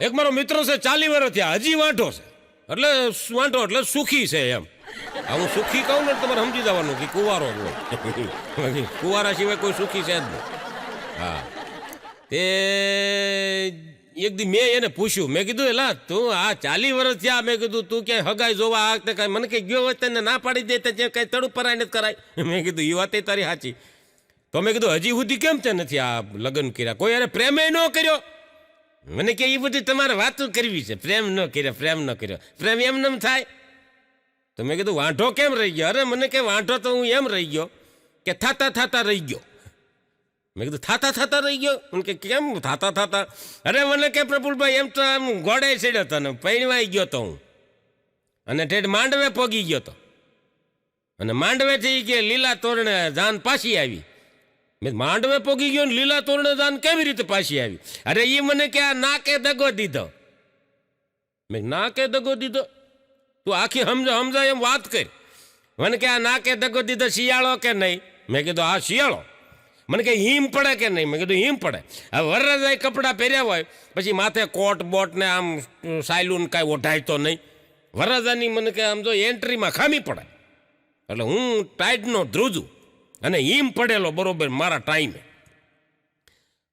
એક મારો મિત્ર છે 40 વર્ષ થયા હજી વાંઢો છે, એટલે વાંઢો એટલે સુખી છે એમ. હું સુખી કહું ને તમારે સમજી જવાનું કે કુંવારો જ હોય. કુંવારા સિવાય કોઈ સુખી છે જ નહીં. હા, તે એક દી મેં એને પૂછ્યું, મેં કીધું એલા તું આ 40 વર્ષ થયા, મેં કીધું તું ક્યાંય હગાઈ જોવા આ વખતે કાંઈ મને કંઈ ગયો હોય તને ના પાડી દે તો કાંઈ તડું પરાય નથી કરાય. મેં કીધું એ વાત તારી સાચી. તો મેં કીધું હજી સુધી કેમ તે નથી આ લગ્ન કર્યા, કોઈ યારે પ્રેમે ન કર્યો? મને કે એ બધી તમારે વાતો કરવી છે, પ્રેમ ન કર્યો, પ્રેમ ન કર્યો, પ્રેમ એમ થાય? તો મેં કીધું વાંઢો કેમ રહી ગયો? અરે મને કે વાંઢો તો હું એમ રહી ગયો કે થાતા રહી ગયો. મેં કીધું થાતા રહી ગયો? મને કે કેમ થાતા? અરે મને કે પ્રફુલભાઈ એમ તો આમ ઘોડે ચડ્યો હતો ને પૈણવાઈ ગયો તો હું, અને ઠેઠ માંડવે પોગી ગયો તો, અને માંડવેથી કે લીલા તોરણે જાન પાછી આવી. મેં માંડવે પોગી ગયો ને લીલા તોરણે જાન કેવી રીતે પાછી આવી? અરે એ મને કે આ નાકે દગો દીધો. મેં નાકે દગો દીધો? તું આખી સમજાય એમ વાત કર. મને કે આ નાકે દગો દીધો શિયાળો કે નહીં? મેં કીધું હા શિયાળો. મને કે હિમ પડે કે નહીં? મેં કીધું હિમ પડે. હવે વરરાજાએ કપડાં પહેર્યા હોય પછી માથે કોટ બોટ ને આમ સાયલું કાંઈ ઓઢાય તો નહીં. વરરાજાની મને કે આમ જો એન્ટ્રીમાં ખામી પડે, એટલે હું ટાઈટનો ધ્રુજું અને હિમ પડેલો બરોબર મારા ટાઈમે.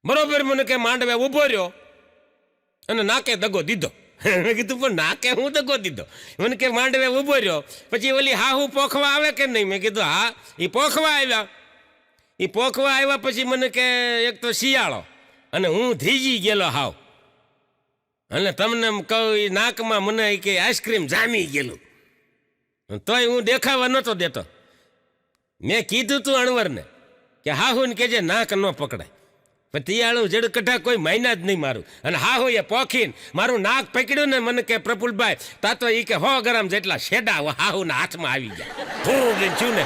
બરોબર મને કે માંડવે ઊભો રહ્યો અને નાકે દગો દીધો. મેં કીધું પણ નાકે હું દગો દીધો? મને કે માંડવે ઊભો રહ્યો પછી ઓલી હાહુ પોખવા આવે કે નહીં? મેં કીધું હા, એ પોખવા આવ્યા. એ પોખવા આવ્યા પછી મને કે એક તો શિયાળો અને હું ધ્રીજી ગયેલો હાવ, અને તમને કહું એ નાકમાં મને કે આઈસ્ક્રીમ જામી ગયેલું, તોય હું દેખાવા નહોતો દેતો. મેં કીધું તું અણવરને કે હાહુને કે જે નાક ન પકડાય, પણ તિયાળું જડ કઢા કોઈ માયના જ નહીં મારું. અને હાહુ એ પોખીને મારું નાક પકડ્યું ને મને કે પ્રફુલભાઈ તા તો એ કે 100 ગ્રામ જેટલા શેડા હાહુના હાથમાં આવી ગયા. થોડું છું ને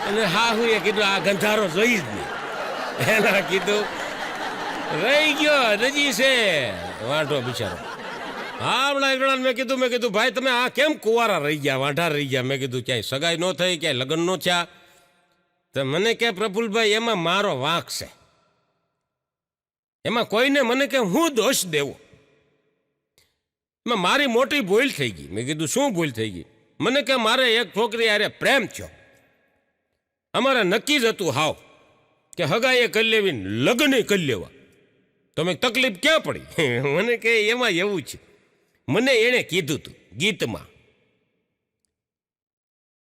અને હાહુએ કીધું આ ગંધારો જોઈ જ નહીં. એના કીધું રહી ગયો નજી છે વાંઢો બિચારો. હા હમણાં મેં કીધું ભાઈ તમે આ કેમ કુંવારા રહી ગયા, વાંઢા રહી ગયા? મેં કીધું ક્યાંય સગાઈ ન થઈ, ક્યાંય લગ્ન ન થયા? તો મને કે પ્રફુલભાઈ એમાં મારો વાંક છે, એમાં કોઈને મને કે હું દોષ દેવો, એમાં મારી મોટી ભૂલ થઈ ગઈ. મેં કીધું શું ભૂલ થઈ ગઈ? મને કે મારે એક છોકરી હારે પ્રેમ થયો, અમારે નક્કી જ હતું હાવ કે હગાઈએ કરી લેવી લગ્ન કરી લેવા. તમે તકલીફ ક્યાં પડી? મને કે એમાં એવું છે, મને એણે કીધું તું ગીતમાં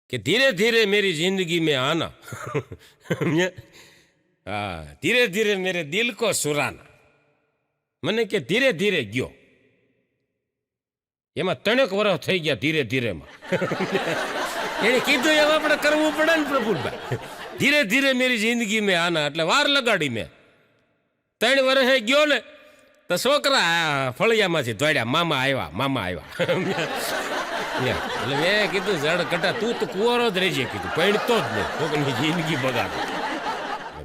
કે ધીરે ધીરે મેરી જિંદગી મેં આના હા ધીરે ધીરે મેરે દિલ કો સુરાના. મને કે ધીરે ધીરે ગયો, એમાં 3 વર્ષ થઈ ગયા ધીરે ધીરેમાં. એને કીધું એમ આપણે કરવું પડે ને પ્રફુલભાઈ. ધીરે ધીરે મેરી જિંદગી મેં આના એટલે વાર લગાડી. મેં 3 વર્ષે ગયો ને તો છોકરા ફળિયામાંથી દોડ્યા, મામા આવ્યા. એટલે મેં કીધું જડ કટા તું તો કુંવારો જ રહેજે, કીધું પૈણતો જ નહીં, છોકરીની જિંદગી બગાડે.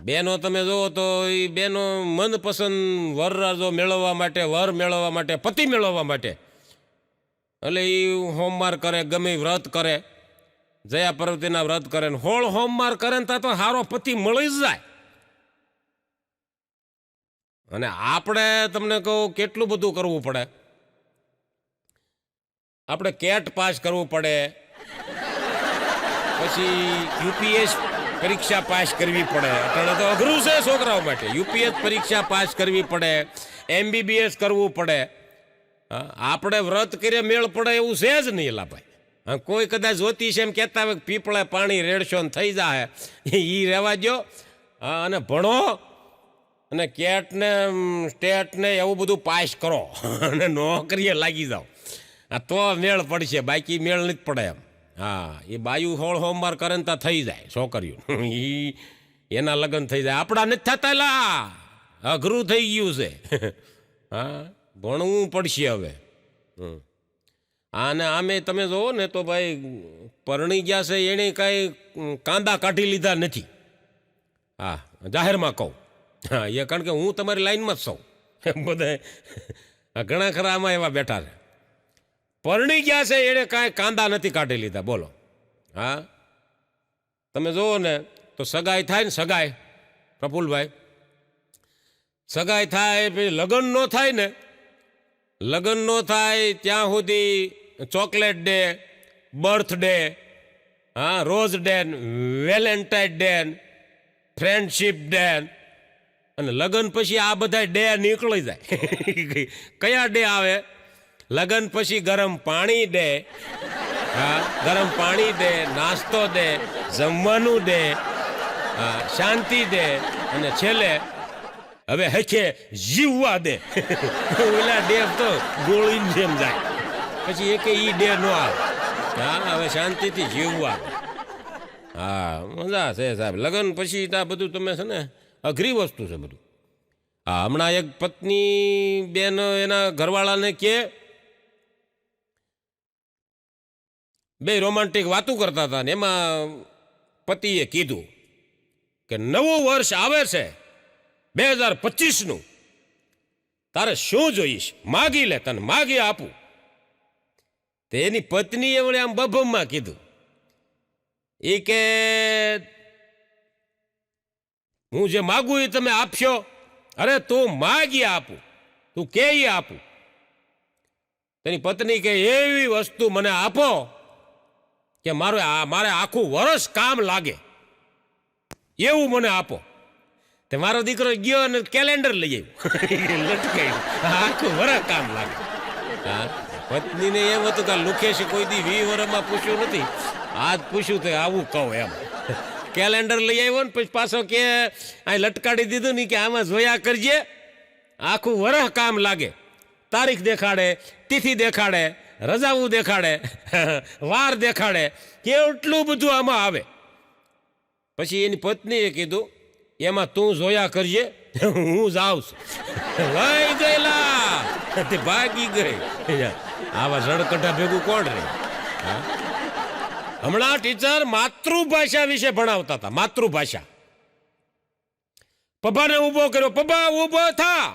બેનો તમે જોવો તો એ બેનો મનપસંદ વરરાજો મેળવવા માટે, વર મેળવવા માટે, પતિ મેળવવા માટે એટલે એ હોમવાર કરે, ગમે વ્રત કરે, જયા પાર્વતીના વ્રત કરે ને હોમવાર કરે ને તો સારો પતિ મળી જ જાય. અને આપણે તમને કહું કેટલું બધું કરવું પડે. આપણે કેટ પાસ કરવું પડે, પછી યુપીએસ પરીક્ષા પાસ કરવી પડે. અત્યારે તો અઘરું છે છોકરાઓ માટે. યુપીએસ પરીક્ષા પાસ કરવી પડે, MBBS કરવું પડે. આપણે વ્રત કરીએ મેળ પડે એવું છે જ નહીં એલા ભાઈ. કોઈ કદાચ જ્યોતિષ એમ કહેતા હોય પીપળે પાણી રેડશો ને થઈ જાય, એ રહેવા દો અને ભણો અને કેટને સ્ટેટને એવું બધું પાસ કરો અને નોકરીએ લાગી જાઓ. તો મેળ પડશે, બાકી મેળ નથી પડે એમ. હા એ બાયું હોમવાર કરે ને ત્યાં થઈ જાય છોકરીઓ, એના લગ્ન થઈ જાય. આપણા નથી થતા એલા, અઘરું થઈ ગયું છે. હા ભણવું પડશે હવે. અને આમે તમે જોવો ને તો ભાઈ પરણી ગયા છે એણે કાંઈ કાંદા કાઢી લીધા નથી. હા જાહેરમાં કહું. હા એ કારણ કે હું તમારી લાઈનમાં જ છું. બધા ઘણા ખરા આમાં એવા બેઠા છે, પરણી ગયા છે એણે કાંઈ કાંદા નથી કાઢી લીધા. બોલો. હા તમે જુઓ ને તો સગાઈ થાય ને, સગાઈ પ્રફુલભાઈ સગાઈ થાય પછી લગ્ન ન થાય ને લગ્ન નો થાય ત્યાં સુધી ચોકલેટ ડે, બર્થડે, હા, rose day, Valentine day, friendship day, અને લગ્ન પછી આ બધા ડે નીકળી જાય. કયા ડે આવે? લગ્ન પછી ગરમ પાણી ડે, હા, ગરમ પાણી દે, નાસ્તો દે, જમવાનું દે, હા, શાંતિ દે, અને છેલ્લે હવે હખે જીવવા દે. ઓલા ડે તો ગોળીની જેમ જાય, પછી એકે ઈ ડે નો આવે. હા, હવે શાંતિથી જીવવા. હા, મજા છે સાહેબ. લગ્ન પછી આ બધું તમે છે ને અઘરી વસ્તુ છે બધું. હા, હમણાં એક પત્ની બેન એના ઘરવાળાને કહે, બે રોમાન્ટિક વાતો કરતા હતા ને એમાં પતિએ કીધું કે નવું વર્ષ આવે છે 2025નું, તારે શું જોઈશ માગી લે, તને માગી આપું. તે એની પત્નીએ વળી આમ બભમમાં કીધું, એ કે હું જે માગું એ તમે આપશો? અરે તું માગી આપું, તું કે આપું. તેની પત્ની કે એવી વસ્તુ મને આપો કે મારે આખું વર્ષ કામ લાગે, એવું મને આપો. તે મારો દીકરો ગયો અને કેલેન્ડર લઈ આવ્યો, લટકાયું, આખું વર્ષ કામ લાગે. હા, પત્નીને એમ હતું કે લુખેશ કોઈ દી 20 વર્ષમાં પૂછ્યું નથી, આજ પૂછ્યું તો આવું કહું એમ. કેલેન્ડર લઈ આવ્યો ને પછી પાછો કે અહીં લટકાડી દીધું ને કે આમાં જોયા કરજે, આખું વર્ષ કામ લાગે. તારીખ દેખાડે, તિથિ દેખાડે, રજાઓ દેખાડે, વાર દેખાડે, કેટલું બધું આમાં આવે. પછી એની પત્નીએ કીધું એમાં તું જોયા કરજે, હું જાઉં છું. લઈ ગયેલા તે ભાગી ગઈ. આવા જળકટા ભેગું કોણ રે? હમણાં ટીચર માતૃભાષા વિશે ભણાવતા હતા. માતૃભાષા. પપ્પાને ઉભો કર્યો, પપ્પા ઉભો થા,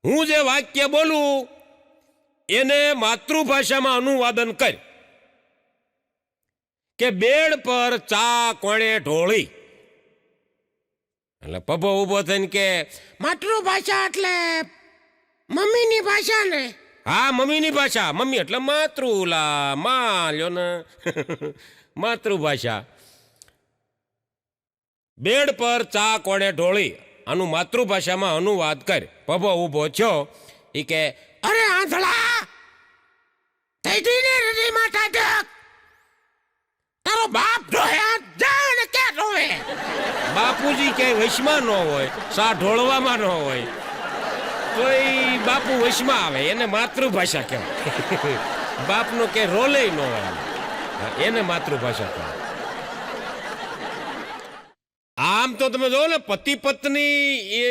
હું જે વાક્ય બોલું એને માતૃભાષામાં અનુવાદન કર. કે બેડ પર ચા કોણે ઢોળી? એટલે પપ્પો ઉભો થઈને કે માતૃભાષા એટલે મમ્મીની ભાષા ને? હા, મમ્મીની ભાષા. મમ્મી એટલે માતૃલા, માં લ્યો ને. માતૃભાષા. બેડ પર ચા કોણે ઢોળી, આનું માતૃભાષામાં અનુવાદ કર. પપ્પો ઉભો થયો, એ કે અરે આંધળા, થઈ જઈને હૃદયમાં ટાઢક, તારો બાપ ઢોયા જાણ કે ઢોવે. બાપુજી કે વશમાં ન હોય, સા ઢોળવામાં ન હોય, તો એ બાપુ વશમાં આવે, એને માતૃભાષા કહેવાય. બાપનો કે રોલે ન હોય, એને માતૃભાષા કહેવાય. આમ તો તમે જોવો ને, પતિ પત્ની એ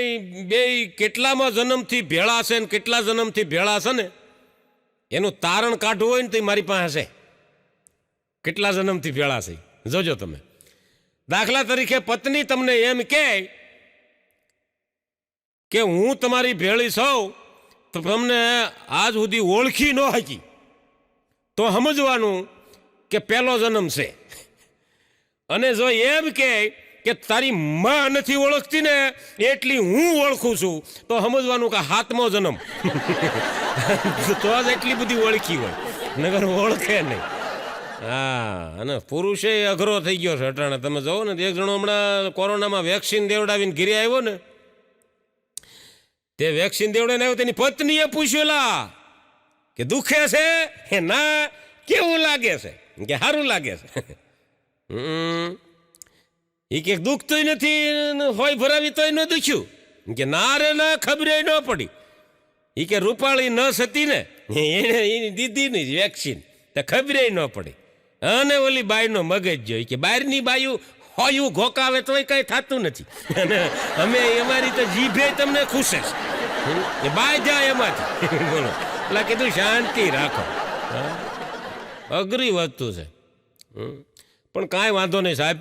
બે કેટલામાં જન્મથી ભેળા છે ને કેટલા જન્મથી ભેળા છે ને, એનું તારણ કાઢવું હોય ને તો મારી પાસે છે. કેટલા જન્મથી ભેળા છે જોજો તમે. દાખલા તરીકે પત્ની તમને એમ કે હું તમારી ભેળી છું, તો તમને આજ સુધી ઓળખી ન શકી, તો સમજવાનું કે પહેલો જન્મ છે. અને જો એમ કે તારી માં નથી ઓળખતી ને એટલી હું ઓળખું છું, તો સમજવાનું કે 7મો જન્મ. તો જ એટલી બધી ઓળખી હોય, નગર ઓળખે નહીં. હા, અને પુરુષે અઘરો થઈ ગયો છે અટાણે. તમે જોવો ને, એક જણો હમણાં કોરોનામાં વેક્સિન દેવડાવીને ઘરે આવ્યો ને, તે વેક્સિન દેવડાવીને આવ્યો, તેની પત્નીએ પૂછ્યું કે દુખે છે કે ના, કેવું લાગે છે? કે સારું લાગે છે. એ કે દુખતું નથી, હોય ભરાવી તોય ન દુખ્યું. કે ના રે ના, ખબરે ન પડી. એ કે રૂપાળી નસ હતી ને, એને એની દીધી ની વેક્સિન, તો ખબરે ન પડી. અને ઓલી બાઈનો મગજ જોઈ કે બહારની બાયું હોયું ઘોકાવે તોય કઈ થતું નથી. અને અમે અમારી તો જીભે તમને ખુશે છે, બાય જાય એમાંથી. બોલો, એટલે કીધું શાંતિ રાખો. અઘરી વસ્તુ છે, પણ કાંઈ વાંધો નહીં સાહેબ.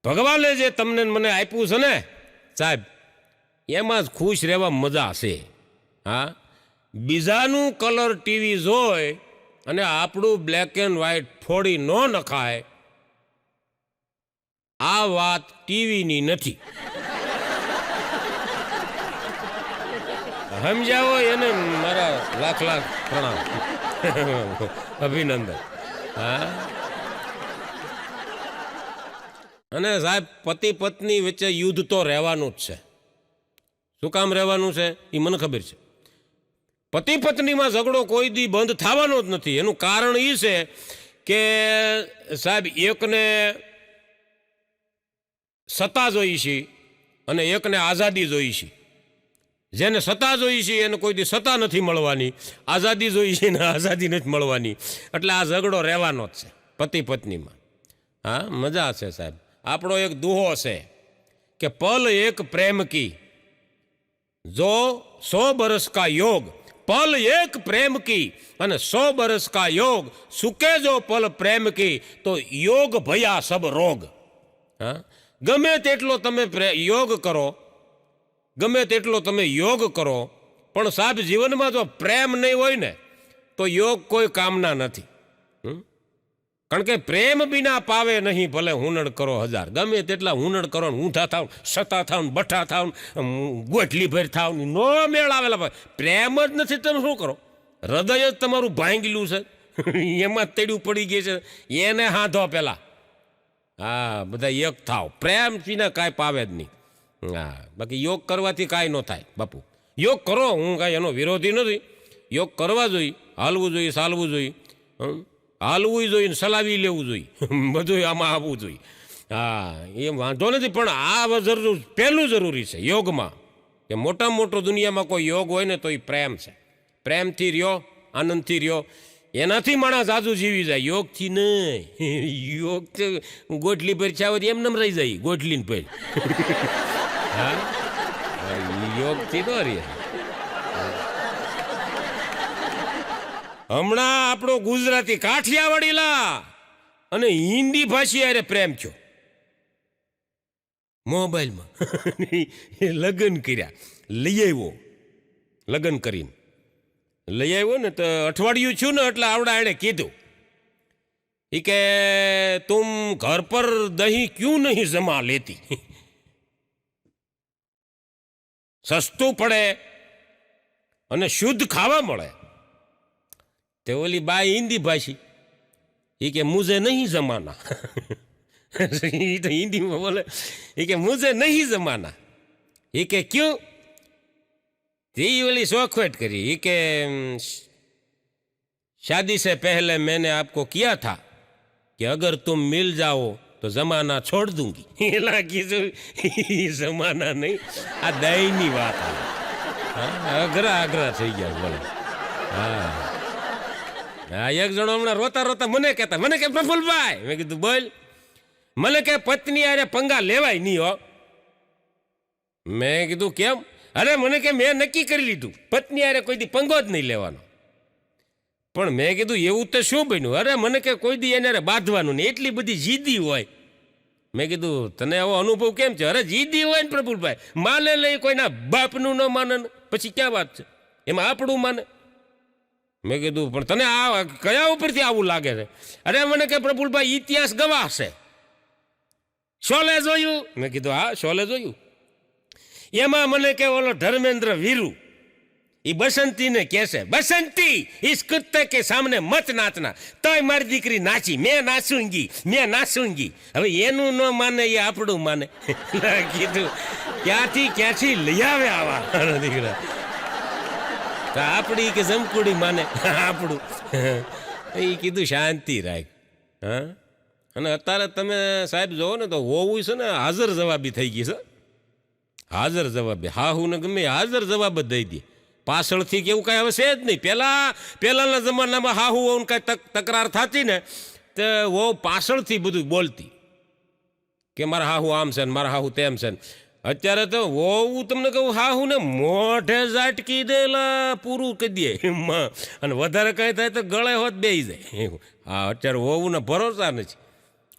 ભગવાને જે તમને મને આપ્યું છે ને સાહેબ, એમાં જ ખુશ રહેવા મજા છે. હા, બીજાનું કલર ટીવી જોઈ અને આપણું બ્લેક એન્ડ વ્હાઈટ ફોડી ન નખાય, આ વાત ટીવીની નથી. સમજાવો એને મારા લાખ લાખ પ્રણામ, અભિનંદન. હા, અને સાહેબ પતિ પત્ની વચ્ચે યુદ્ધ તો રહેવાનું જ છે. શું કામ રહેવાનું છે એ મને ખબર છે. પતિ પત્નીમાં ઝઘડો કોઈ દી બંધ થવાનો જ નથી. એનું કારણ એ છે કે સાહેબ એકને સત્તા જોઈ છે અને એકને આઝાદી જોઈ છે. જેને સત્તા જોઈ છે એને કોઈ દી સત્તા નથી મળવાની, આઝાદી જોઈ છે ને આઝાદી નથી મળવાની. એટલે આ ઝઘડો રહેવાનો જ છે પતિ પત્નીમાં. હા, મજા છે સાહેબ. આપણો એક દુહો છે કે પલ એક પ્રેમ કી જો 100 બરસ કા યોગ, પલ એક પ્રેમ કી અને 100 બરસ કા યોગ, સુકે જો પલ પ્રેમ કી તો યોગ ભયા સબ રોગ. હા, ગમે તેટલો તમે યોગ કરો, ગમે તેટલો તમે યોગ કરો, પણ સાહેબ જીવનમાં જો પ્રેમ નહીં હોય ને તો યોગ કોઈ કામના નથી. કારણ કે પ્રેમ વિના પાવે નહીં ભલે હુનડ કરો હજાર. ગમે તેટલા હુનડ કરો, ઊંધા થાવ, સતા થાવ, બઠા થાવ, ગોઠલી ભર થાવ, નો મેળ આવેલા. પ્રેમ જ નથી, તમે શું કરો? હૃદય જ તમારું ભાંગેલું છે, એમાં તેડ્યું પડી ગઈ છે, એને હાંધો પેલા. હા, બધા એક થાવ. પ્રેમ વિના કાંઈ પાવે જ નહીં. હા, બાકી યોગ કરવાથી કાંઈ ન થાય બાપુ. યોગ કરો, હું કાંઈ એનો વિરોધી નથી. યોગ કરવા જોઈએ, હાલવું જોઈએ, ચાલવું જોઈએ, હાલવું જોઈએ ને સલાવી લેવું જોઈએ, બધું આમાં આવવું જોઈએ. હા, એ વાંધો નથી, પણ આ જરૂર પહેલું જરૂરી છે યોગમાં કે મોટામાં મોટો દુનિયામાં કોઈ યોગ હોય ને તો એ પ્રેમ છે. પ્રેમથી રહ્યો, આનંદથી રહ્યો, એનાથી માણસ આજુ જીવી જાય, યોગથી નહીં. યોગ ગોઠલી પર છે એમને રહી જાય ગોઠલીને પર. હા, યોગથી તો રહે. હમણાં આપણો ગુજરાતી કાઠિયાવાડીલા અને હિન્દી ભાષી યારે પ્રેમ થયો મોબાઈલમાં. લગ્ન કર્યા, લઈ આવ્યો, લગ્ન કરીને લઈ આવ્યો ને તો અઠવાડિયું છું ને એટલે આવડા એણે કીધું એ કે તુમ ઘર પર દહીં ક્યું નહીં જમા લેતી, સસ્તું પડે અને શુદ્ધ ખાવા મળે. તે ઓલી બાઈ હિન્દી ભાષી એ કે મુझे નહીં જમાના. એ તો હિન્દીમાં બોલે. એ કે મુझे નહીં જમાના. એ કે ક્યું? તે ઓલી શોખવટ કરી. એ કે शादी से पहले मैंने आपको किया था कि अगर तुम मिल जाओ तो जमाना छोड़ दूंगी. એલા કીધું જમાના નહીં, આ દહીંની વાત આવે. અઘરા અઘરા થઈ ગયા બોલે. હા, હા, એક જણો હમણાં રોતા રોતા મને કહેતા, મને કે પ્રફુલભાઈ, મેં કીધું બોલ. મને કે પત્ની અરે પંગા લેવાય નહીં હો. મેં કીધું કેમ? અરે મને કે મેં નક્કી કરી લીધું પત્ની અરે કોઈ દી પંગો જ નહીં લેવાનો. પણ મેં કીધું એવું તો શું બન્યું? અરે મને કે કોઈ દી એને બાંધવાનું નહીં, એટલી બધી જીદી હોય. મેં કીધું તને આવો અનુભવ કેમ છે? અરે જીદી હોય ને પ્રફુલભાઈ, માને લઈ કોઈના બાપનું ન માને પછી ક્યાં વાત છે? એમાં આપણું માને. મેં કીધું પણ તને આ કયા ઉપરથી આવું લાગે છે? અરે મને કે પ્રફુલભાઈ ઇતિહાસ ગવાહ છે. શોલે જોયું? મેં કીધું હા શોલે જોયું. એમાં મને કે ઓલો ધર્મેન્દ્ર વીરુ એ બસંતીને કહેશે, બસંતી ઇસ કુત્તે કે સામને મત નાચના. તોય મારી દીકરી નાચી, મેં નાચુંગી, મેં નાચુંગી. હવે એનું ન માને એ આપણું માને. કીધું ક્યાંથી લઈ આવે આવા દીકરા? તો આપણી કે જમકુડી માને આપણું. એ કીધું શાંતિ રાખ. હા, અને અત્યારે તમે સાહેબ જોવો ને તો હોવું છે ને હાજર જવાબી થઈ ગઈ છે. હાજર જવાબી, હા હું ને ગમે હાજર જવાબ જ દઈ દે. પાછળથી કેવું કાંઈ હવે છે જ નહીં. પહેલાંના જમાનામાં હાહુ હોવું કાંઈ તકરાર થતી ને તો વહુ પાછળથી બધું બોલતી કે મારા હાહુ આમ છે ને મારા હાહુ તેમ છે ને. અત્યારે તો વહુ તમને કહું હાહુ ને મોઢે ઝાટકી દેલા પૂરું કરી દે અને વધારે કાંઈ થાય તો ગળે હોત બેસી જાય. હા, અત્યારે વહુને ભરોસા નથી.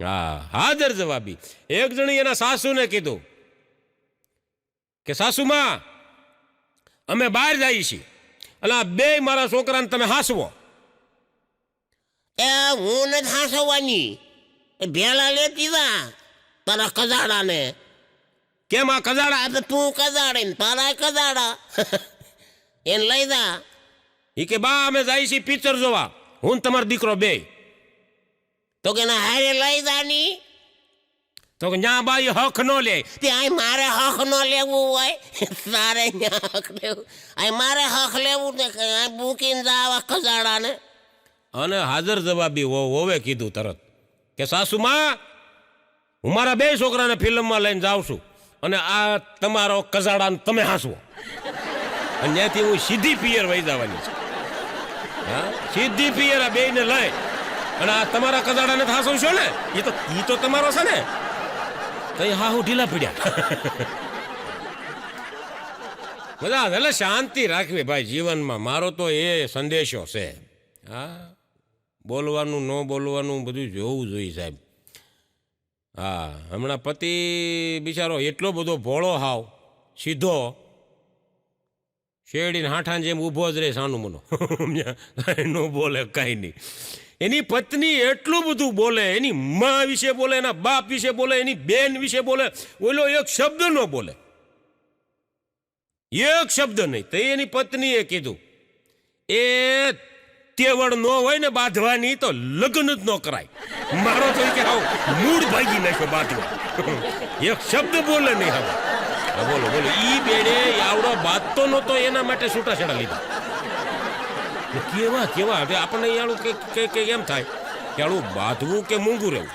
હા, હાજર જવાબી. એક જણી એના સાસુને કીધું કે સાસુમાં અમે બહાર જઈએ છીએ અને આ બે મારા છોકરાને તમે હાંસવો. એ હું નથી હાંસવાની, ભેળા લેતી જા તારા કજાડાને. કેમ આ કજાડા? તું કજાડે ને તારા કજાડા. એને લઈ જા. એ કે બા અમે જાય છીએ પિક્ચર જોવા, હું ને તમારો દીકરો બે. તો કે ના હારે લઈ જા ની. તો કે ન્યા બા એ હક નો લે. ત્યાં મારે હક ન લેવું હોય, તારે ન્યા હક લેવું. અહીં મારે હક લેવું ને મૂકીને જા આવા કજાડાને. અને હાજર જવાબી હોવે કીધું તરત કે સાસુમાં, હું મારા બે છોકરાને ફિલ્મમાં લઈને જાઉં છું અને આ તમારો કજાડાને તમે હાંસવો. અને ત્યાંથી હું સીધી પિયર વહી જવાની છે. હા, સીધી પિયર આ બેયને લઈ અને આ તમારા કજાડાને હાંસવશો ને, એ તો તમારો છે ને. કઈ હા હું ઢીલા પડ્યા. બધા એટલે શાંતિ રાખવી ભાઈ જીવનમાં, મારો તો એ સંદેશો છે. હા, બોલવાનું ન બોલવાનું બધું જોવું જોઈએ સાહેબ. હા, હમણાં પતિ બિચારો એટલો બધો ભોળો હાવ સીધો શેરડીને હાંઠાને જેમ ઊભો જ રહે સાનું મનો, ન બોલે કાંઈ નહીં. એની પત્ની એટલું બધું બોલે, એની મા વિશે બોલે, એના બાપ વિશે બોલે, એની બેન વિશે બોલે, ઓલો એક શબ્દ ન બોલે, એક શબ્દ નહીં. તો એની પત્નીએ કીધું એ તેવડ ન હોય ને બાંધવાની તો લગ્ન જ ન કરાય. મારો તો કે આવ મૂળ ભાગી નાખ્યો બાંધવા, એક શબ્દ બોલે નહીં. હવે બોલો બોલો, ઈ બેડે આવડો બાંધતો નહોતો એના માટે છૂટાછેડા લીધા. કેવા કેવા હવે આપણને યાળું કે એમ થાય કે આળું બાંધવું કે મૂંગું રહેવું,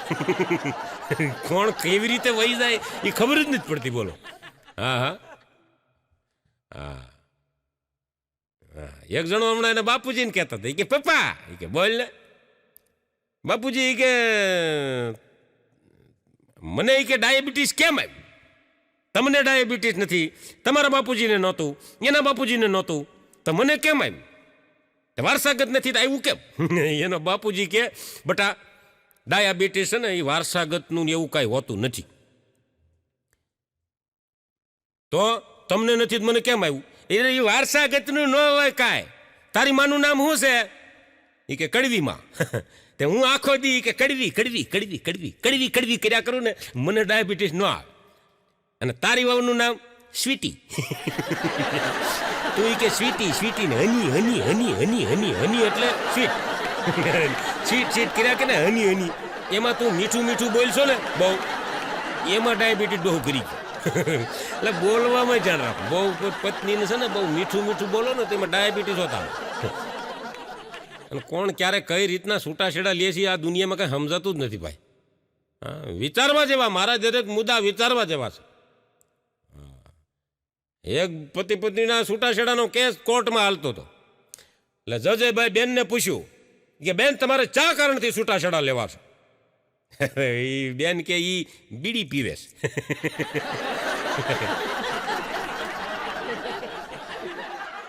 કોણ કેવી રીતે વહી જાય એ ખબર જ નથી પડતી. બોલો. હા હા હા હા. એક જણો હમણાં એને બાપુજીને કહેતા હતા કે પપ્પા, કે બોલ ને બાપુજી, કે મને કે ડાયાબિટીસ કેમ આવ્યું? તમને ડાયાબિટીસ નથી, તમારા બાપુજીને નહોતું, એના બાપુજીને નહોતું, તો મને કેમ આવ્યું? વારસાગત નથી તો આવ્યું કેમ? એનો બાપુજી કે બટા ડાયાબિટીસ છે ને એ વારસાગતનું એવું કાંઈ હોતું નથી. તો તમને નથી મને કેમ આવ્યું? એ વારસાગતનું ન હોય કાંઈ. તારી માનું નામ શું છે? એ કે કડવી માં. તે હું આખો દી કે કડવી કડવી કડવી કડવી કડવી કડવી કર્યા કરું ને, મને ડાયાબિટીસ ન આવે. અને તારી વાવનું નામ સ્વીટી. તું કે સ્વીટી સ્વીટી ને હની હની હની હની હની હની એટલે સ્વીટ. સ્વીટ સ્વીટ કર્યા કે ને હની હની, એમાં તું મીઠું મીઠું બોલશો ને બહુ, એમાં ડાયાબિટીસ બહુ કરી ગયું. એટલે બોલવામાં ધ્યાન રાખો. બહુ પત્નીને છે ને બહુ મીઠું મીઠું બોલો ને તો એમાં ડાયાબિટીસ હોતા. અને કોણ ક્યારે કઈ રીતના છૂટાછેડા લે છે આ દુનિયામાં કંઈ સમજાતું જ નથી ભાઈ. હા, વિચારવા જેવા, મારા દરેક મુદ્દા વિચારવા જેવા છે. એક પતિ પત્નીના છૂટાછેડાનો કેસ કોર્ટમાં હાલતો હતો. એટલે જજે ભાઈ બેનને પૂછ્યું કે બેન તમારે ચા કારણથી છૂટાછેડા લેવા છે? એ બેન કે ઈ બીડી પીવે છે.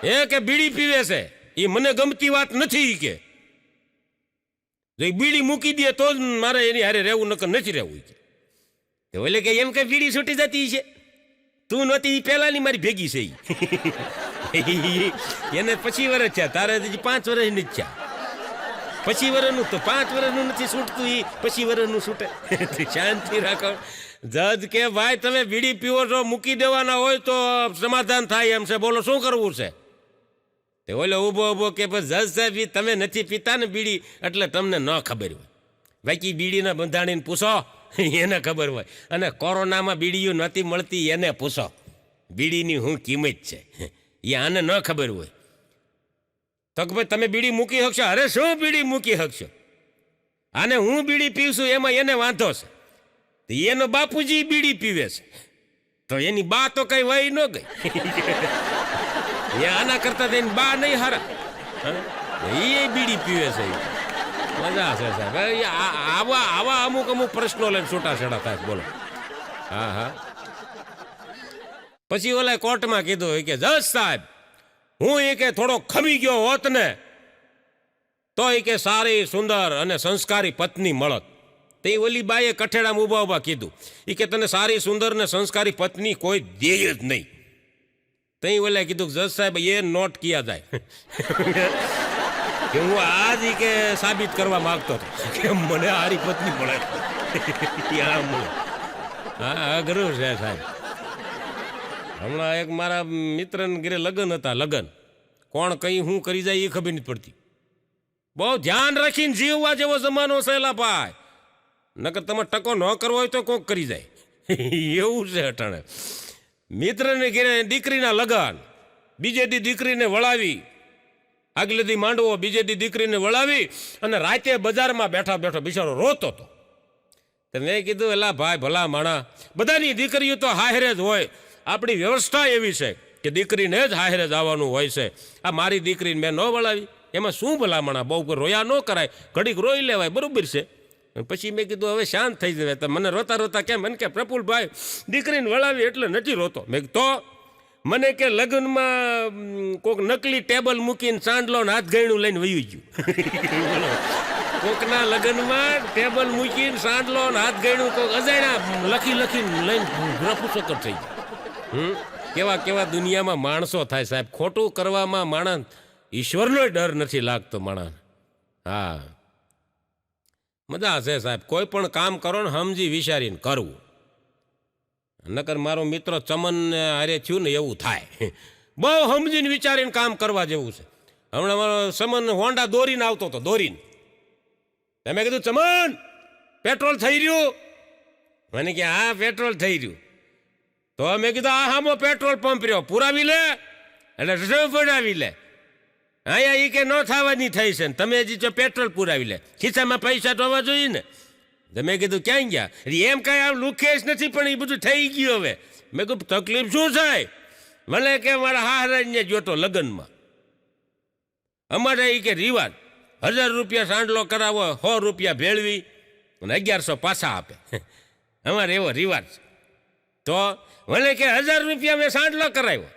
એ કે બીડી પીવે છે એ મને ગમતી વાત નથી. કે બીડી મૂકી દે તો જ મારે એની હારે રહેવું, નકર નથી રહેવું. કે ઓલે કે એમ કે બીડી છૂટી જતી છે, તું નહોતી એ પહેલાની મારી ભેગી છે. એને 25 વર્ષ છે, તારે 5 વર્ષની જ છે. 25 વર્ષનું તો 5 વર્ષનું નથી છૂટતું, એ 25 વર્ષનું છૂટે. શાંતિ રાખો. જજ કે ભાઈ તમે બીડી પીવો છો, મૂકી દેવાના હોય તો સમાધાન થાય એમ છે, બોલો શું કરવું છે? તે ઓલો ઊભો ઊભો કે જજ સાહેબ તમે નથી પીતા ને બીડી એટલે તમને ન ખબર હોય. બાકી બીડીના બંધાણીને પૂછો, એને ખબર હોય. અને કોરોનામાં બીડીઓ નહોતી મળતી એને પૂછો બીડીની શું કિંમત છે, એ આને ન ખબર હોય. તો કે ભાઈ તમે બીડી મૂકી શકશો? અરે શું બીડી મૂકી શકશો? આને હું બીડી પીવશું એમાં એને વાંધો છે. એનો બાપુજી બીડી પીવે છે તો એની બા તો કઈ વહી ન ગઈ. આના કરતા તેની બા નહીં હારા, એ બીડી પીવે છે. મજા છે સાહેબ. આવા આવા અમુક અમુક પ્રશ્નો લઈને છૂટાછેડા થાય. બોલો. હા હા. પછી ઓલા કોર્ટમાં કીધું કે જજ સાહેબ હું એ કે થોડો ખમી ગયો હોત ને તો એ કે સારી સુંદર અને સંસ્કારી પત્ની મળત. તે ઓલી બાએ કઠેડામાં ઊભા ઊભા કીધું એ કે તને સારી સુંદર ને સંસ્કારી પત્ની કોઈ દે જ નહીં. તઈ ઓલા કીધું જજ સાહેબ એ નોટ કિયા જાય. કે હું આજ કે સાબિત કરવા માંગતો હતો કે મને હારી પત્ની મળે. હા અઘરું છે સાહેબ. હમણાં એક મારા મિત્રને ઘરે લગ્ન હતા. લગ્ન કોણ કઈ શું કરી જાય એ ખબર નથી પડતી. બહુ ધ્યાન રાખીને જીવવા જેવો જમાનો છે એલા ભાઈ, નકર તમે ટકો ન કરવો હોય તો કોક કરી જાય એવું છે અટાણે. મિત્રને ઘેરે દીકરીના લગન, બીજે દી દીકરીને વળાવી, આગલે દી માંડવો, બીજે દી દીકરીને વળાવી અને રાતે બજારમાં બેઠા બેઠો બિચારો રોતો હતો. તો મેં કીધું એલા ભાઈ ભલા માણા, બધાની દીકરીઓ તો હાહરે જ હોય, આપણી વ્યવસ્થા એવી છે કે દીકરીને જ હાહરે જ આવવાનું હોય છે. આ મારી દીકરીને મેં ન વળાવી, એમાં શું ભલામણા, બહુ રોયા ન કરાય, ઘડીક રોઈ લેવાય, બરોબર છે. પછી મેં કીધું હવે શાંત થઈ જાય. તો મને રોતા રોતા કેમ, મને કે પ્રફુલભાઈ દીકરીને વળાવી એટલે નથી રોતો. મેં તો મને કે લગ્નમાં કોઈક નકલી ટેબલ મૂકીને ચાંદલો ને હાથ ગયણું લઈને વયું ગયું. કોકના લગ્નમાં ટેબલ મૂકીને ચાંદલો ને હાથ ગયણું કોઈક અજાણ્યા લખીને લઈને રફુસકર થઈ ગયું. કેવા કેવા દુનિયામાં માણસો થાય સાહેબ. ખોટું કરવામાં માણસ ઈશ્વરનો ડર નથી લાગતો માણસ. હા, મજા છે સાહેબ. કોઈ પણ કામ કરો ને સમજી વિચારીને કરવું. નકર મારો મિત્ર ચમન હારે થયું ને એવું થાય. બહુ સમજીને વિચારીને કામ કરવા જેવું છે. હમણાં મારો ચમન હોન્ડા દોરીને આવતો હતો, દોરીને. મેં કીધું ચમન પેટ્રોલ થઈ રહ્યું? મને કે હા પેટ્રોલ થઈ રહ્યું. તો મેં કીધું આ હામો પેટ્રોલ પંપ રહ્યો, પુરાવી લે એટલે પડાવી લે. અહીંયા એ કે ન થવાની થઈ છે, તમે હજી જો પેટ્રોલ પુરાવી લે, ખિસ્સામાં પૈસા તો હોવા જોઈએ ને. મેં કીધું ક્યાં ગયા? એમ કાંઈ આમ લુખેશ નથી, પણ એ બધું થઈ ગયું હવે. મેં કીધું તકલીફ શું થાય? મને કે મારા હાહરાને જોતો લગ્નમાં. અમારે એ કે રિવાજ 1000 રૂપિયા સાંડલો કરાવો, 100 રૂપિયા ભેળવી અને 1100 પાછા આપે. અમારે એવો રિવાજ. તો મને કે 1000 રૂપિયા મેં સાંડલો કરાવ્યો,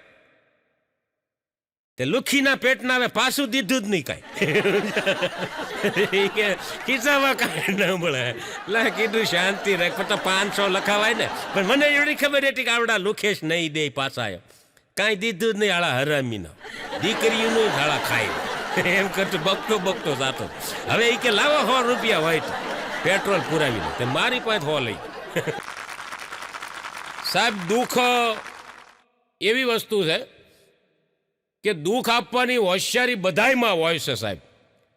તે લુખીના પેટના હવે પાછું દીધું જ નહીં કાંઈ. ખિસ્સામાં કાંઈ ન મળે. લા કીધું શાંતિ રાખ, તો 500 લખાવાય ને. પણ મને એવડી ખબર હતી કે આવડા લુખેશ નહીં દે પાછા. કાંઈ દીધું જ નહીં આળા હરામીના. દીકરીઓનું ઝાડા ખાઈ એમ કરતું બકતો જાતો. હવે એ કે લાવો 100 રૂપિયા હોય તો પેટ્રોલ પુરાવી લે. મારી પાસે 100 લઈ. સાહેબ દુઃખ એવી વસ્તુ છે કે દુઃખ આપવાની હોશિયારી બધાયમાં હોય છે સાહેબ.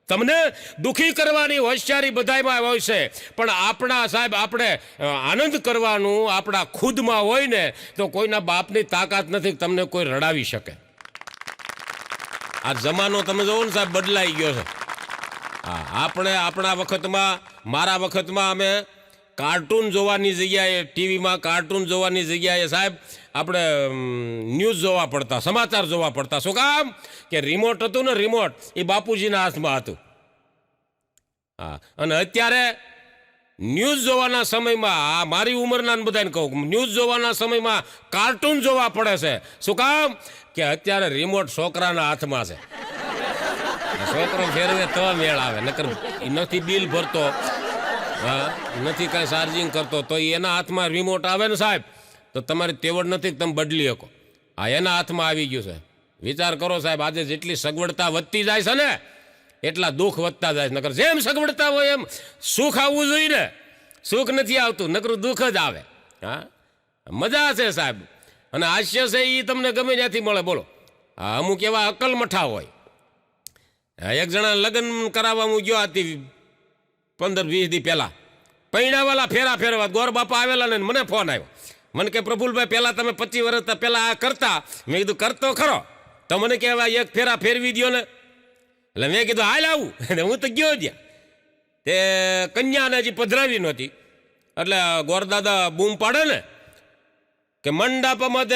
તમને દુઃખી કરવાની હોશિયારી બધાયમાં હોય છે, પણ આપણા સાહેબ આપણે આનંદ કરવાનું આપણા ખુદમાં હોય ને તો કોઈના બાપની તાકાત નથી તમને કોઈ રડાવી શકે. આ જમાનો તમે જોવો ને સાહેબ બદલાઈ ગયો છે. હા, આપણે આપણા વખતમાં, મારા વખતમાં અમે કાર્ટૂન જોવાની જગ્યાએ, ટીવીમાં કાર્ટૂન જોવાની જગ્યાએ સાહેબ આપણે ન્યૂઝ જોવા પડતા, સમાચાર જોવા પડતા. શું કામ? કે રિમોટ હતું ને, રિમોટ એ બાપુજીના હાથમાં હતું. હા, અને અત્યારે ન્યૂઝ જોવાના સમયમાં, આ મારી ઉંમરના બધાને કહું, ન્યૂઝ જોવાના સમયમાં કાર્ટૂન જોવા પડે છે. શું કામ? કે અત્યારે રિમોટ છોકરાના હાથમાં છે. છોકરો ફેરવે તો મેળ આવે, નકર નથી બિલ ભરતો, હા, નથી કાંઈ ચાર્જિંગ કરતો, તો એના હાથમાં રિમોટ આવે ને સાહેબ, તો તમારી તેવડ નથી કે તમે બદલી શકો. હા, એના હાથમાં આવી ગયું છે. વિચાર કરો સાહેબ, આજે જેટલી સગવડતા વધતી જાય છે ને એટલા દુઃખ વધતા જાય છે. નકર જેમ સગવડતા હોય એમ સુખ આવવું જોઈએ ને. સુખ નથી આવતું, નકરું દુઃખ જ આવે. હા, મજા છે સાહેબ. અને હાસ્ય છે એ તમને ગમે ત્યાંથી મળે. બોલો, હા, અમુક એવા અકલમઠા હોય. એક જણા લગ્ન કરાવવા હું ગયો હતી 15-20 દી પહેલાં. પૈણાવાલા ફેરા ફેરવા ગોર બાપા આવેલા ને મને ફોન આવ્યો. મને કે પ્રફુલભાઈ પહેલાં તમે 25 વર્ષ પહેલાં આ કરતા. મેં કીધું કરતો ખરો. તો મને કહેવાય એક ફેરા ફેરવી દો ને. એટલે મેં કીધું હાલ આવું. હું તો ગયો ત્યાં. તે કન્યાને હજી પધરાવી નહોતી. એટલે ગોરદાદા બૂમ પાડે ને કે મંડપમાં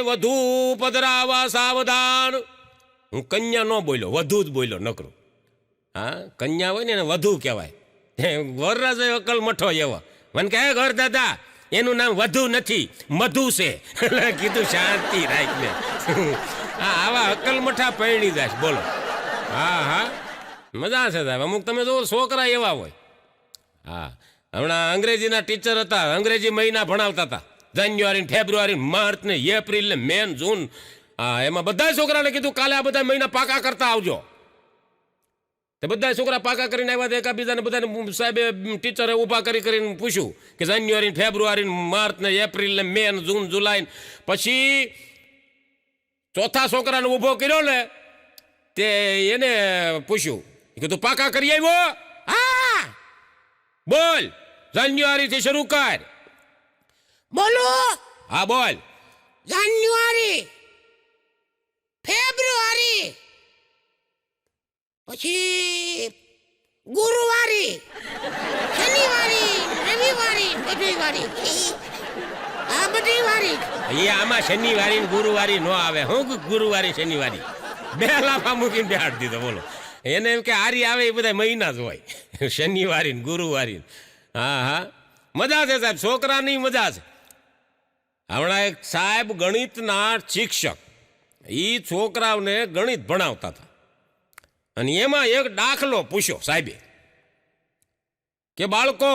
વધુ પધરાવા સાવધાન. હું કન્યા ન બોલ્યો, વધુ જ બોલ્યો નકરું. હા, કન્યા હોય ને એને વધુ કહેવાય. વરરાજ અકલ મઠો એવો. મને કહે ઘર દાદા એનું નામ વધુ નથી, મધુ છે. કીધું શાંતિ રાખને. હા, આવા અકલ મઠા પરણી જાય. બોલો. હા હા, મજા છે સાહેબ. અમુક તમે જો છોકરા એવા હોય. હા, હમણાં અંગ્રેજીના ટીચર હતા, અંગ્રેજી મહિના ભણાવતા હતા. જાન્યુઆરી, ફેબ્રુઆરી, માર્ચ ને એપ્રિલ ને મે, જૂન. હા, એમાં બધા છોકરાને કીધું કાલે આ બધા મહિના પાકા કરતા આવજો. તે બધા છોકરા પાકા કરીને આવ્યા. એકાબીજાને બધાને સાહેબે ટીચરે ઊભા કરીને પૂછ્યું કે જાન્યુઆરી, ફેબ્રુઆરી, માર્ચ ને એપ્રિલ ને મે, જૂન, જુલાઈ. પછી ચોથા છોકરાને ઊભો કર્યો ને તે એને પૂછ્યું કે તું પાકા કરી આવ્યો? હા. બોલ, જાન્યુઆરીથી શરૂ કર. બોલો. હા બોલ. જાન્યુઆરી, ફેબ્રુઆરી, પછી ગુરુવારી, શનિવારી, રવિવારી, બધી વારી. આ બધી વારી. એ આમાં શનિવારી ને ગુરુવારી નો આવે. હું ગુરુવારી શનિવારી બે લાફા મૂકીને બેહાડી દીધો. બોલો, એને એમ કે આરી આવે એ બધા મહિના જ હોય. શનિવારી ને ગુરુવારી. હા હા, મજા છે સાહેબ, છોકરાની મજા છે. હમણાં એક સાહેબ ગણિતના શિક્ષક એ છોકરાઓને ગણિત ભણાવતા હતા અને એમાં એક દાખલો પૂછ્યો સાહેબે કે બાળકો,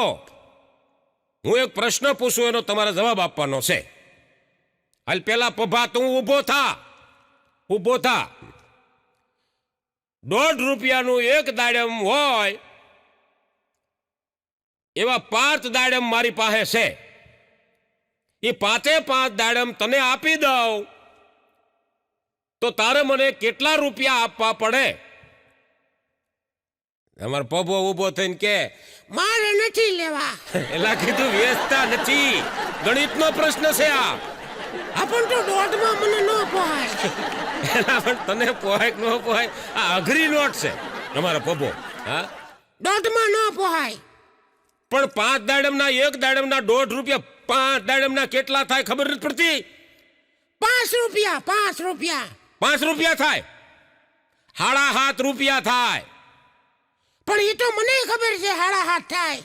હું એક પ્રશ્ન પૂછું, એનો તમારે જવાબ આપવાનો છે. હાલ પેલા પભા તું ઊભો થા. ₹1.5 એક દાડમ હોય એવા 5 દાડમ મારી પાસે છે. એ 5 દાડમ તને આપી દઉં તો તારે મને કેટલા રૂપિયા આપવા પડે? અમારો પભો ઊભો થઈને કે મારે નથી લેવા. એલા કીધું વેચતા નથી, ગણિતનો પ્રશ્ન છે આ. આપણ તો દોઢમાં મને ન પોહાય. એલા પણ તને પોહાય કે ન પોહાય, આ અઘરી નોટ છે અમારો પભો. હા, દોઢમાં ન પોહાય. પણ 5 દાડમના એક દાડમના ₹1.5, 5 દાડમના કેટલા થાય ખબર નથી પડતી. 5 રૂપિયા, 5 રૂપિયા. 5 રૂપિયા થાય, ₹7.5 થાય. પણ એ તો મને ખબર છે 7.5 થાય.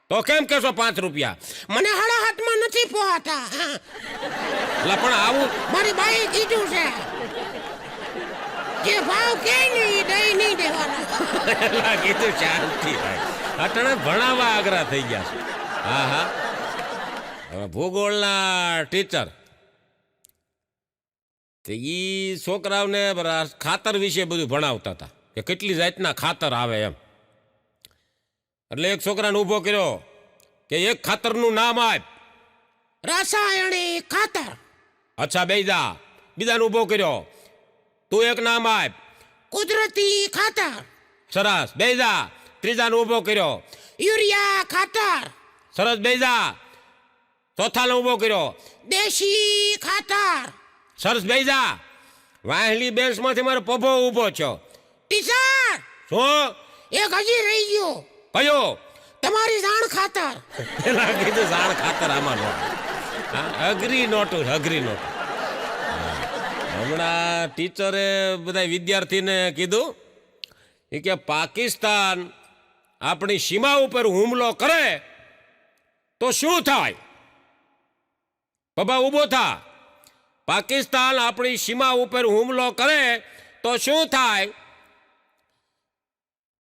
તો કેમ કેશો 5 રૂપિયા? મને 7.5માં નથી પોહાતા. એટલે પણ આવું મારી બાઈએ કીધું છે જે ભાવ કે નહીં દઈ નહીં દેવાનો. એલા કીધું શાંતિ થાય. અટણે ભણાવવા આગ્રહ થઈ ગયા છે. હા હા, હવે ભૂગોળના ટીચર તો ઈ છોકરાઓને ખાતર વિશે બધું ભણાવતા હતા કે કેટલી જાતના ખાતર આવે એમ. એટલે એક છોકરાને ઊભો કર્યો કે એક ખાતરનું નામ આપ. રાસાયણિક ખાતર. અચ્છા બેજા. બીજાને ઊભો કર્યો, તું એક નામ આપ. કુદરતી ખાતર. સરસ, બેજા. ત્રીજાને ઊભો કર્યો, યુરિયા ખાતર. સરસ, બેજા. ચોથાને ઊભો કર્યો, દેશી ખાતર. સરસ, બેજા. વાહલી બેન્ચમાંથી મારો પભો ઊભો છો. ટીચર, શું? એક હજી રહી ગયો. કયો? તમારી જાણ ખાતર. પેલા કીધું જાણ ખાતર આમાં નોટ. અઘરી નોટું, અઘરી નોટ. હમણાં ટીચરે બધા વિદ્યાર્થીને કીધું એ કે પાકિસ્તાન આપણી સીમા ઉપર હુમલો કરે તો શું થાય? બાબા ઊભો થા. પાકિસ્તાન આપણી સીમા ઉપર હુમલો કરે તો શું થાય?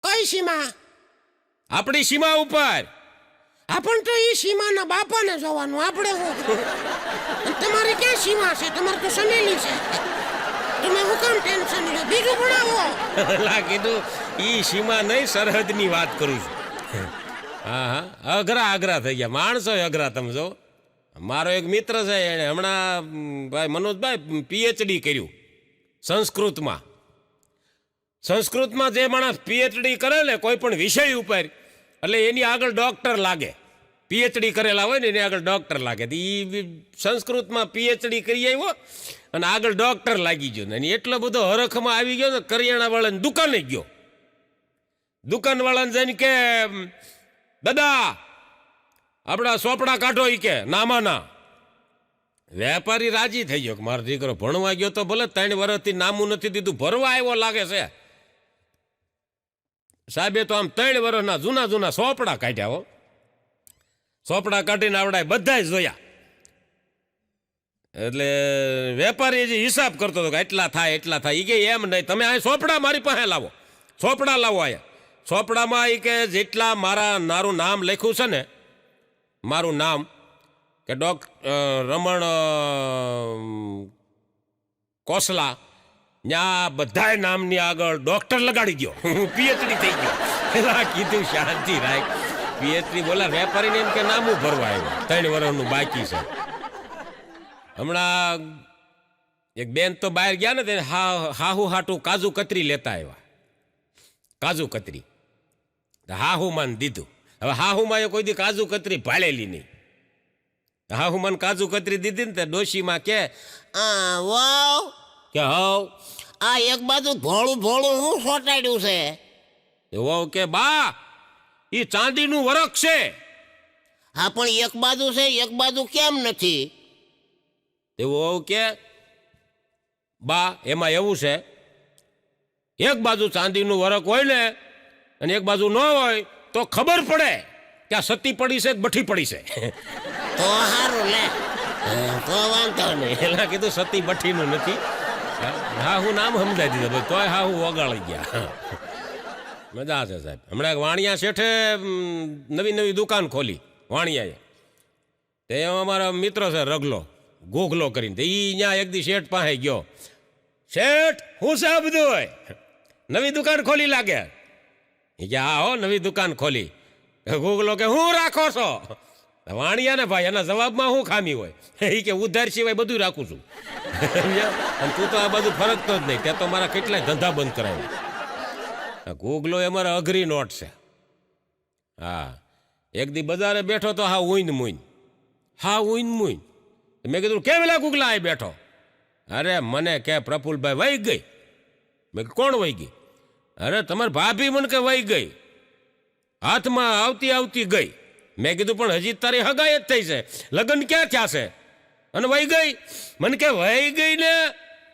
કઈ સીમા? આપણી સીમા ઉપર. આપણ તો એ સીમાના બાપાને જોવાનું, આપણે હું. તમારી ક્યાં સીમા છે? તમારે તો સનેલી છે. તમે હું કામ ટેન્શન લો? બીજું ભણાવો. કીધું ઈ સીમા નહીં, સરહદની વાત કરું છું. હા હા, અઘરા થઈ ગયા માણસો, અઘરા. તમે જો, મારો એક મિત્ર છે, એને હમણાં ભાઈ મનોજભાઈ પીએચડી કર્યું સંસ્કૃતમાં. સંસ્કૃતમાં જે માણસ પીએચડી કરે ને કોઈ પણ વિષય ઉપર, એટલે એની આગળ ડોક્ટર લાગે. પીએચડી કરેલા હોય ને એની આગળ ડોક્ટર લાગે. એ સંસ્કૃતમાં પીએચડી કરી આવ્યો અને આગળ ડોક્ટર લાગી ગયો ને એટલો બધો હરખમાં આવી ગયો ને કરિયાણાવાળાની દુકાને ગયો. દુકાનવાળાને જઈને કે દાદા આપણા સોપડા કાઢો. ઈ કે નામાના. વેપારી રાજી થઈ ગયો કે મારો દીકરો ભણવા ગયો તો ભલે 3 વર્ષથી નામું નથી દીધું, ભરવા આવ્યો લાગે છે. સાહેબે તો આમ 3 વર્ષના જૂના સોપડા કાઢ્યા હો. સોપડા કાઢીને આવડાય બધા જોયા. એટલે વેપારી જે હિસાબ કરતો હતો કે એટલા થાય એટલા થાય. એ કે એમ નહીં, તમે આ સોપડા મારી પાસે લાવો, સોપડા લાવો અહીંયા. સોપડામાં એ કે જેટલા મારું નામ લખ્યું છે ને, મારું નામ કે રમણ કોસલા, ત્યાં બધાય નામની આગળ ડોક્ટર લગાડી ગયો. હું પીએચડી થઈ ગયો. પેલા કીધું શાંતિ રાખ. પીએચડી બોલા વેપારીને એમ કે નામું ભરવા આવ્યો, 3 વર્ષનું બાકી છે. હમણાં એક બેન તો બહાર ગયા ને તેને હાહુ હાટું કાજુ કતરી લેતા આવ્યા, કાજુ કતરી. હાહુમાન દીધું. હવે હાહુમાં એ કોઈ દી કાજુ કતરી ભાળેલી નહીં. હાહુમાન કાજુ કતરી દીધી ને તે ડોશીમાં કે વાવ, કે હવ આ એક બાજુ ભોળું ભોળું હું સોટાડ્યું છે. એવો કે બા એ ચાંદીનું વરખ છે. હા પણ એક બાજુ છે એક બાજુ કેમ નથી? એવો કે બા એમાં એવું છે, એક બાજુ ચાંદીનું વરખ હોય ને અને એક બાજુ ન હોય તો ખબર પડે કે આ સતી પડી છે કે બઠી પડી છે. તો સારું લે, તો વાંધો નહીં. એલા કીધું સતી બઠીનું નથી. હા હું નામ સમજાઈ દીધું ભાઈ, તોય હા હું ઓગાળી ગયા. મજા છે સાહેબ. હમણાં એક વાણિયા શેઠે નવી દુકાન ખોલી વાણિયાએ. તે અમારા મિત્ર છે રગલો ગોખલો કરીને, એ ત્યાં એક દી શેઠ પાસે ગયો. શેઠ હું છે આ બધું હોય? નવી દુકાન ખોલી લાગે. એ કે હા હો નવી દુકાન ખોલી. ગોગલો કે હું રાખો છો? વાણિયા ને ભાઈ એના જવાબમાં શું ખામી હોય? એ કે ઉધાર સિવાય બધું રાખું છું. અને તું તો આ બધું ફરકતો જ નહીં, તે તો મારા કેટલાય ધંધા બંધ કરાવ્યા. ગોગલો એ મારા અઘરી નોટ છે. હા એક દી બજારે બેઠો તો હા ઉઈન મુઈન, હા ઉઈન મુઈન. મેં કીધું કેમ એલા ગુગલા અહીં બેઠો? અરે મને કે પ્રફુલભાઈ વહી ગઈ. મેં કોણ વહી ગઈ? અરે તમારી ભાભી મને કે વહી ગઈ, હાથમાં આવતી આવતી ગઈ. મેં કીધું પણ હજી તારી હગાઈ જ થઈ છે, લગ્ન ક્યાં થયા છે અને વહી ગઈ? મને કે વહી ગઈ ને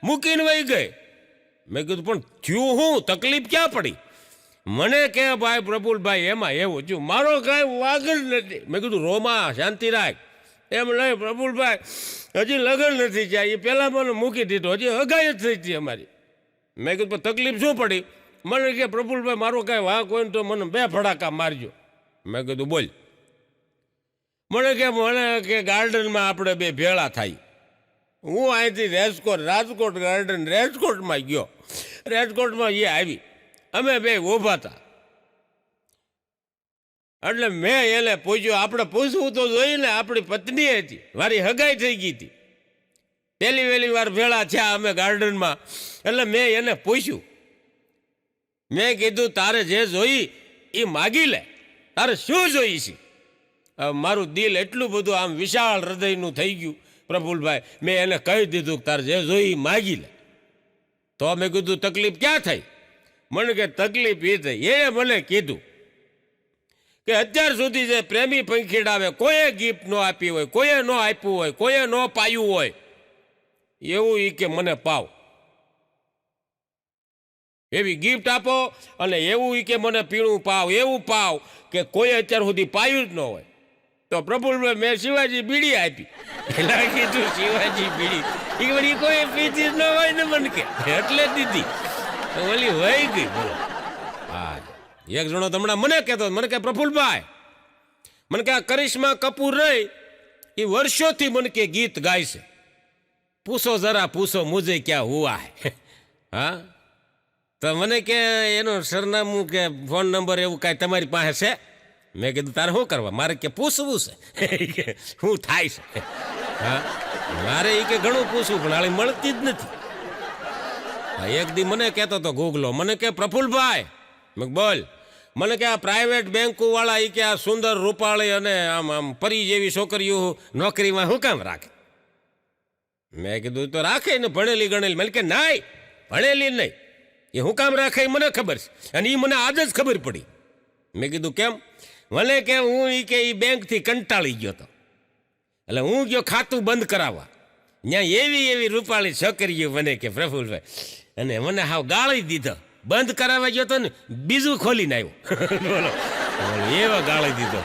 મૂકીને વહી ગઈ. મેં કીધું પણ થયું હું, તકલીફ ક્યાં પડી? મને કે ભાઈ પ્રફુલભાઈ એમાં એવું થયું, મારો કાંઈ વાગ જ નથી. મેં કીધું રોમા શાંતિ રાખ. એમ નહીં પ્રફુલભાઈ હજી લગ્ન નથી થયા, એ પહેલાં મને મૂકી દીધો, હજી હગાઈ જ થઈ હતી અમારી. મેં કીધું પણ તકલીફ શું પડી? મને કે પ્રફુલભાઈ મારો કાંઈ વાંક હોય ને તો મને 2 ફડાકા મારજો. મેં કીધું બોલ. મને કે ગાર્ડનમાં આપણે 2 ભેળા થાય. હું અહીંથી રાજકોટ ગાર્ડન રાજકોટમાં ગયો. રાજકોટમાં એ આવી, અમે 2 ઊભા હતા. એટલે મેં એને પૂછ્યું, આપણે પૂછવું તો જોઈએ ને, આપણી પત્ની હતી, મારી હગાઈ થઈ ગઈ હતી, પહેલી વાર ભેળા થયા અમે ગાર્ડનમાં. એટલે મેં એને પૂછ્યું, મેં કીધું તારે જે જોઈ એ માગી લે, તારે શું જોઈ છે? મારું દિલ એટલું બધું આમ વિશાળ હૃદયનું થઈ ગયું પ્રફુલભાઈ. મેં એને કહી દીધું કે તારે જે જોઈ માગી લે. તો મેં કીધું તકલીફ ક્યાં થઈ? મને કે તકલીફ એ થઈ, એણે મને કીધું કે અત્યાર સુધી જે પ્રેમી પંખીડાવે કોઈએ ગિફ્ટ ન આપી હોય, કોઈએ ન આપ્યું હોય, કોઈએ ન પાયું હોય, એવું એ કે મને પાવ, એવી ગિફ્ટ આપો અને એવું કે મને પીણું પાવ, એવું પાવ કે કોઈ અત્યાર સુધી પાયું જ ન હોય. તો પ્રફુલભાઈ મેં શિવાજી બીડી આપી. એટલે કીધું શિવાજી બીડી એ વળી કોઈ પીતી જ ન હોય ને મને કે, એટલે દીધી ઓલી વહી ગઈ. બોલો. હા એક જણો હમણાં મને કહેતો, મને કે પ્રફુલભાઈ મને કે આ કરિશ્મા કપૂર રહી એ વર્ષોથી મને કે ગીત ગાય છે, પૂછો જરા પૂછો મુझे क्या हुआ है. હા તો મને કે એનું સરનામું કે ફોન નંબર એવું કાંઈ તમારી પાસે છે? મેં કીધું તારે શું કરવા? મારે કે પૂછવું છે. શું થાય છે? હા મારે એ કે ઘણું પૂછવું પણ હાલે મળતી જ નથી. એક દી મને કહેતો હતો ગોગલો, મને કે પ્રફુલભાઈ મેં બોલ. મને કે આ પ્રાઇવેટ બેંકવાળા એ કે આ સુંદર રૂપાળી અને આમ પરી જેવી છોકરીઓ નોકરીમાં શું કામ રાખે? મેં કીધું તો રાખે ને ભણેલી ગણેલી. મને કે નાય ભણેલી નહીં, એ હું કામ રાખે મને ખબર છે અને એ મને આજ જ ખબર પડી. મેં કીધું કેમ? મને કે હું એ બેંકથી કંટાળી ગયો હતો એટલે હું ગયો ખાતું બંધ કરાવવા. ત્યાં એવી રૂપાળી છોકરીઓ મને કે પ્રફુલભાઈ, અને મને હાવ ગાળી દીધો. બંધ કરાવવા ગયો તો ને બીજું ખોલીને આવ્યો. બોલો એવા ગાળી દીધો.